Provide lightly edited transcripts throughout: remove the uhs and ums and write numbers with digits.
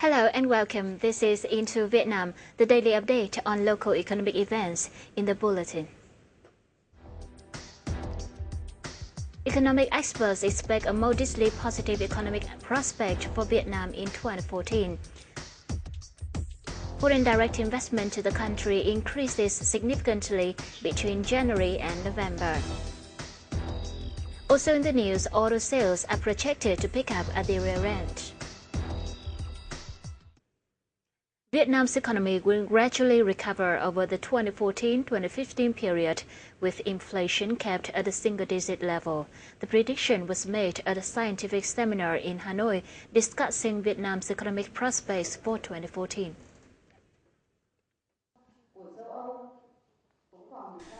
Hello and welcome. This is Into Vietnam, the daily update on local economic events in the bulletin. Economic experts expect a modestly positive economic prospect for Vietnam in 2014. Foreign direct investment to the country increases significantly between January and November. Also in the news, auto sales are projected to pick up at the year-end. Vietnam's economy will gradually recover over the 2014-2015 period, with inflation kept at a single-digit level. The prediction was made at a scientific seminar in Hanoi discussing Vietnam's economic prospects for 2014.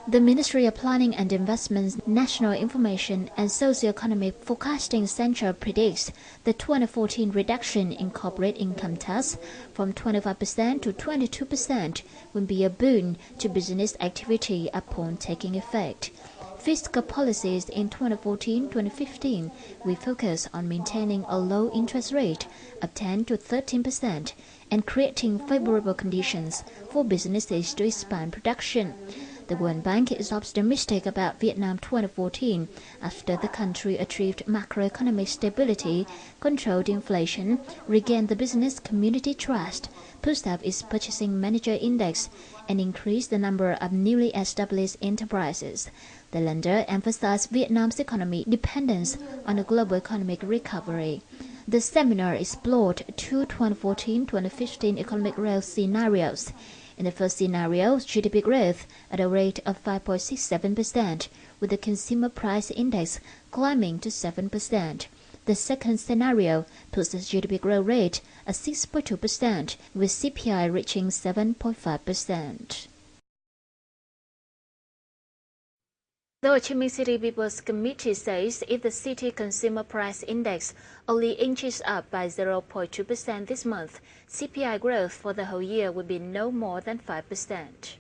The Ministry of Planning and Investment's National Information and Socioeconomic Forecasting Center predicts the 2014 reduction in corporate income tax from 25% to 22% will be a boon to business activity upon taking effect. Fiscal policies in 2014-2015 will focus on maintaining a low interest rate of 10 to 13% and creating favorable conditions for businesses to expand production. The World Bank is optimistic about Vietnam 2014 after the country achieved macroeconomic stability, controlled inflation, regained the business community trust, pushed up its purchasing manager index, and increased the number of newly established enterprises. The lender emphasized Vietnam's economic dependence on a global economic recovery. The seminar explored two 2014-2015 economic growth scenarios. In the first scenario, GDP growth at a rate of 5.67%, with the consumer price index climbing to 7%. The second scenario puts the GDP growth rate at 6.2%, with CPI reaching 7.5%. The Ho Chi Minh City People's Committee says if the city consumer price index only inches up by 0.2% this month, CPI growth for the whole year would be no more than 5%.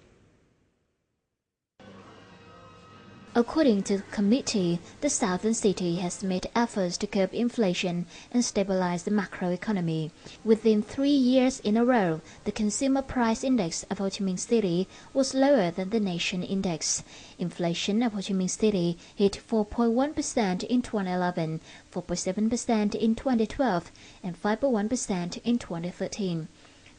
According to the committee, the southern city has made efforts to curb inflation and stabilize the macroeconomy. Within 3 years in a row, the consumer price index of Ho Chi Minh City was lower than the nation index. Inflation of Ho Chi Minh City hit 4.1% in 2011, 4.7% in 2012, and 5.1% in 2013.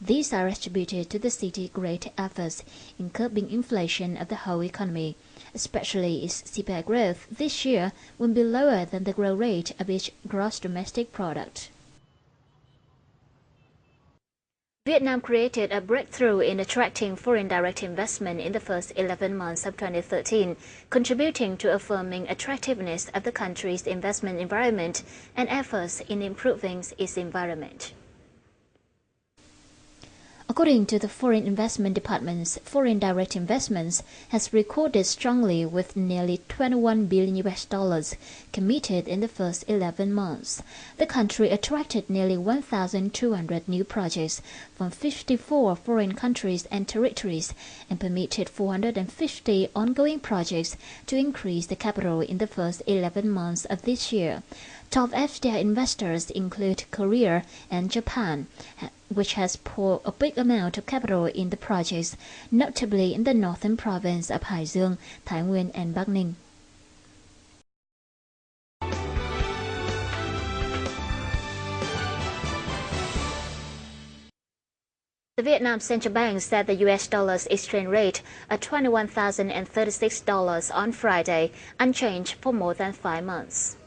These are attributed to the city's great efforts in curbing inflation of the whole economy, especially its CPI growth this year will be lower than the growth rate of its gross domestic product. Vietnam created a breakthrough in attracting foreign direct investment in the first 11 months of 2013, contributing to affirming attractiveness of the country's investment environment and efforts in improving its environment. According to the Foreign Investment Department's foreign direct investments has recorded strongly with nearly $21 billion committed in the first 11 months. The country attracted nearly 1,200 new projects from 54 foreign countries and territories and permitted 450 ongoing projects to increase the capital in the first 11 months of this year. Top FDI investors include Korea and Japan, which has poured a big amount of capital in the projects, notably in the northern province of Hải Dương, Thái Nguyên, and Bắc Ninh. The Vietnam Central Bank set the US dollar's exchange rate at $21,036 on Friday, unchanged for more than 5 months.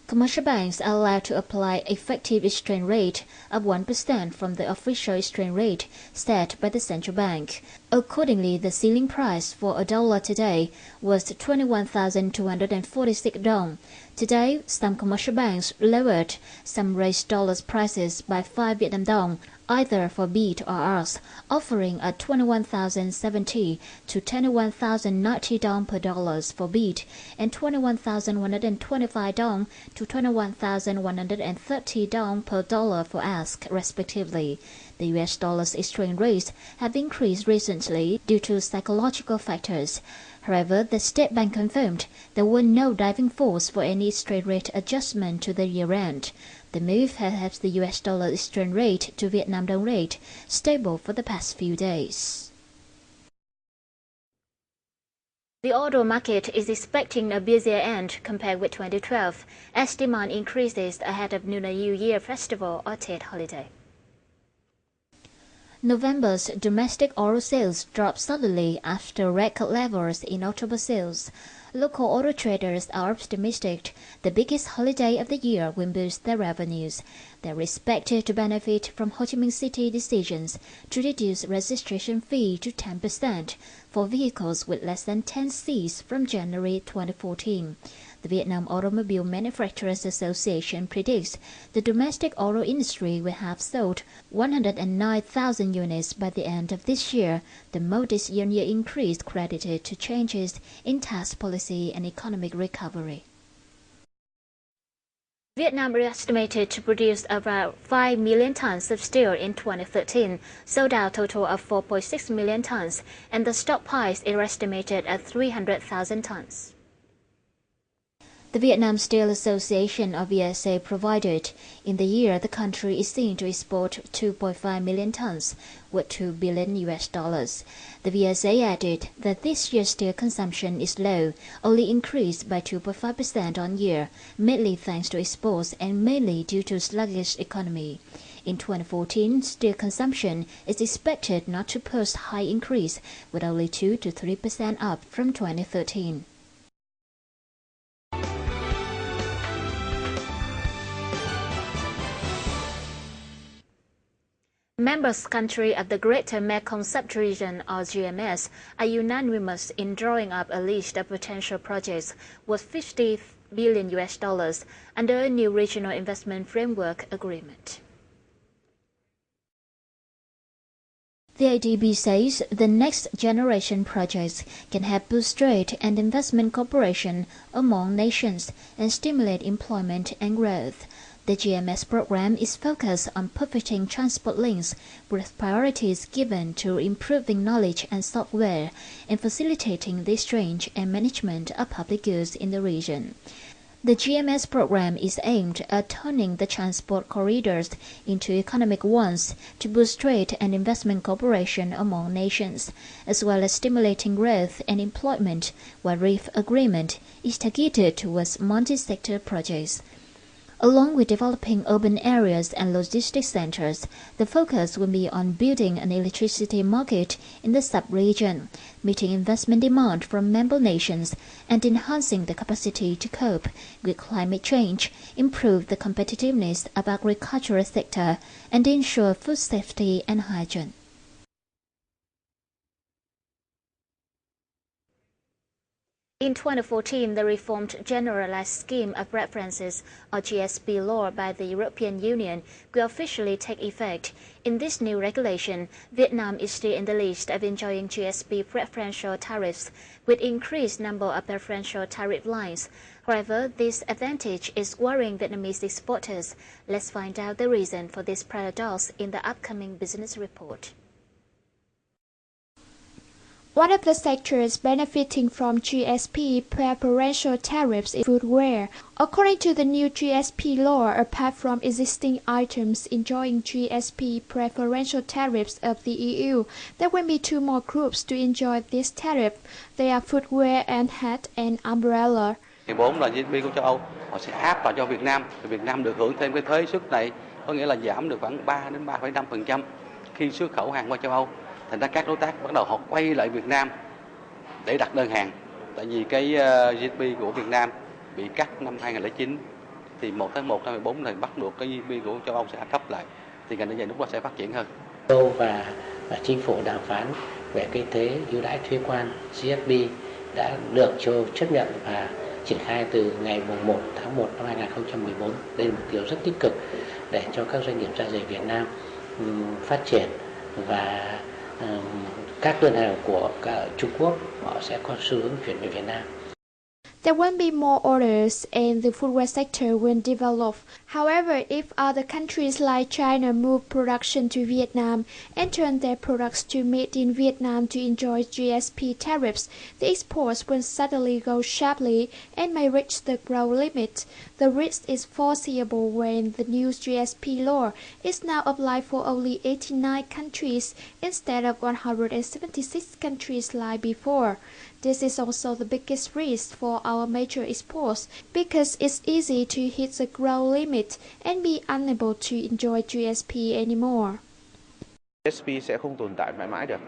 Commercial banks are allowed to apply effective exchange rate of 1% from the official exchange rate set by the central bank. Accordingly, the ceiling price for a dollar today was 21,246 dong. Today, some commercial banks lowered some raised dollars prices by 5 Vietnam dong, either for bead or ours, offering at 21,070 to 21,090 dong per dollars for bead and 21,125 dong to 21,130 dong per dollar for ask, respectively. The US dollar's exchange rates have increased recently due to psychological factors. However, the State Bank confirmed there were no driving force for any exchange rate adjustment to the year-end. The move has helped the US dollar exchange rate to Vietnam đồng rate stable for the past few days. The auto market is expecting a busier end compared with 2012 as demand increases ahead of Lunar New Year festival or Tet holiday. November's domestic auto sales dropped suddenly after record levels in October sales. Local auto traders are optimistic the biggest holiday of the year will boost their revenues. They are expected to benefit from Ho Chi Minh City decisions to reduce registration fee to 10% for vehicles with less than 10 Cs from January 2014. The Vietnam Automobile Manufacturers Association predicts the domestic auto industry will have sold 109,000 units by the end of this year, the modest year-on-year increase credited to changes in tax policy and economic recovery. Vietnam is estimated to produce about 5 million tons of steel in 2013, sold out a total of 4.6 million tons, and the stockpiles is estimated at 300,000 tons. The Vietnam Steel Association or VSA provided in the year the country is seen to export 2.5 million tons, worth $2 billion. The VSA added that this year's steel consumption is low, only increased by 2.5% on year, mainly thanks to exports and mainly due to sluggish economy. In 2014, steel consumption is expected not to post high increase, with only 2 to 3% up from 2013. Members countries of the Greater Mekong Sub-region or GMS are unanimous in drawing up a list of potential projects worth $50 billion under a new regional investment framework agreement. The ADB says the next generation projects can help boost trade and investment cooperation among nations and stimulate employment and growth. The GMS program is focused on perfecting transport links with priorities given to improving knowledge and software and facilitating the exchange and management of public goods in the region. The GMS program is aimed at turning the transport corridors into economic ones to boost trade and investment cooperation among nations, as well as stimulating growth and employment, while RIF agreement is targeted towards multi-sector projects. Along with developing urban areas and logistics centers, the focus will be on building an electricity market in the sub-region, meeting investment demand from member nations, and enhancing the capacity to cope with climate change, improve the competitiveness of agricultural sector, and ensure food safety and hygiene. In 2014, the reformed Generalized Scheme of Preferences, or GSP law by the European Union will officially take effect. In this new regulation, Vietnam is still in the list of enjoying GSP preferential tariffs, with increased number of preferential tariff lines. However, this advantage is worrying Vietnamese exporters. Let's find out the reason for this paradox in the upcoming business report. One of the sectors benefiting from GSP preferential tariffs is footwear. According to the new GSP law, apart from existing items enjoying GSP preferential tariffs of the EU, there will be two more groups to enjoy this tariff. They are footwear and hat and umbrella. 4 là GSP của châu Âu, họ sẽ áp vào cho Việt Nam, thì Việt Nam được hưởng thêm cái thuế suất này, có nghĩa là giảm được khoảng 3 đến 3,5% khi xuất khẩu hàng qua châu Âu. Thành ra các đối tác bắt đầu họ quay lại Việt Nam để đặt đơn hàng. Tại vì cái GSP của Việt Nam bị cắt năm 2009, thì 1 tháng 1 năm 2014 thì bắt buộc cái GSP của châu Âu sẽ thấp lại, thì ngành này lúc đó sẽ phát triển hơn. Châu và chính phủ đàm phán về cái thuế ưu đãi thuế quan GSP đã được châu chấp nhận và triển khai từ ngày 1 tháng 1 năm 2014. Đây là mục tiêu rất tích cực để cho các doanh nghiệp da giày Việt Nam phát triển, và các đơn hàng của Trung Quốc họ sẽ có xu hướng chuyển về Việt Nam. There will be more orders and the footwear sector will develop. However, if other countries like China move production to Vietnam and turn their products to made in Vietnam to enjoy GSP tariffs, the exports will suddenly go sharply and may reach the growth limit. The risk is foreseeable when the new GSP law is now applied for only 89 countries instead of 176 countries like before. This is also the biggest risk for our major exports because it's easy to hit the growth limit and be unable to enjoy GSP anymore. GSP sẽ không tồn tại mãi mãi được.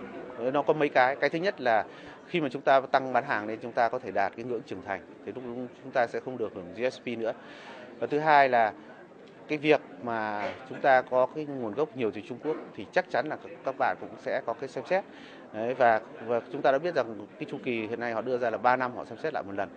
Nó có mấy cái. Cái thứ nhất là khi mà chúng ta tăng bán hàng lên chúng ta có thể đạt cái ngưỡng trưởng thành thì lúc chúng ta sẽ không được hưởng GSP nữa. Và thứ hai là cái việc mà chúng ta có cái nguồn gốc nhiều từ Trung Quốc thì chắc chắn là các bạn cũng sẽ có cái xem xét. Đấy, và chúng ta đã biết rằng cái chu kỳ hiện nay họ đưa ra là 3 năm họ xem xét lại một lần.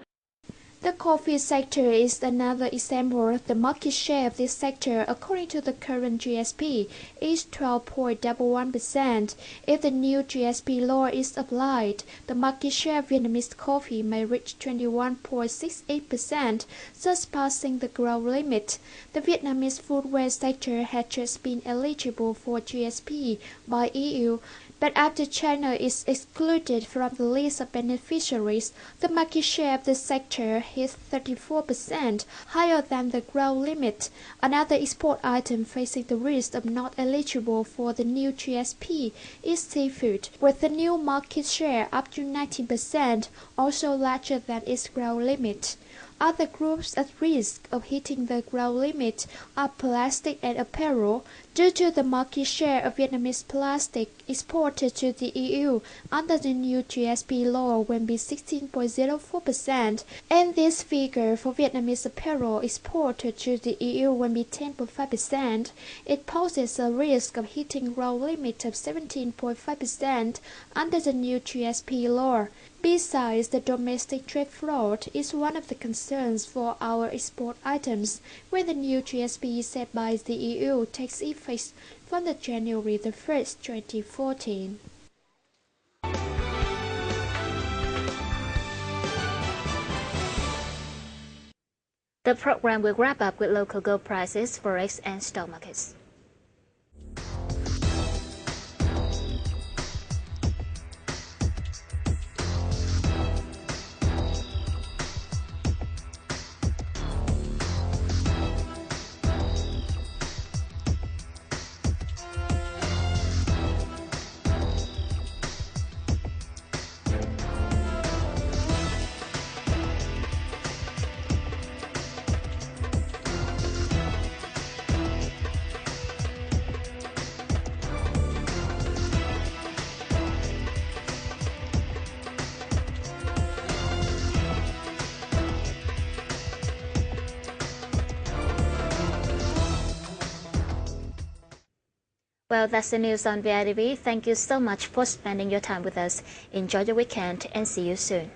The coffee sector is another example. The market share of this sector, according to the current GSP, is 12.11%. If the new GSP law is applied, the market share of Vietnamese coffee may reach 21.68%, thus passing the growth limit. The Vietnamese footwear sector had just been eligible for GSP by EU, but after China is excluded from the list of beneficiaries, the market share of the sector hit 34%, higher than the growth limit. Another export item facing the risk of not eligible for the new GSP is seafood, with the new market share up to 19%, also larger than its growth limit. Other groups at risk of hitting the growth limit are plastic and apparel, due to the market share of Vietnamese plastic exported to the EU under the new GSP law will be 16.04%, and this figure for Vietnamese apparel exported to the EU will be 10.5%. It poses a risk of hitting growth limit of 17.5% under the new GSP law. Besides, the domestic trade fraud is one of the concerns for our export items when the new GSP set by the EU takes effect from the January 1st, 2014. The program will wrap up with local gold prices, forex, and stock markets. Well, that's the news on VITV. Thank you so much for spending your time with us. Enjoy the weekend and see you soon.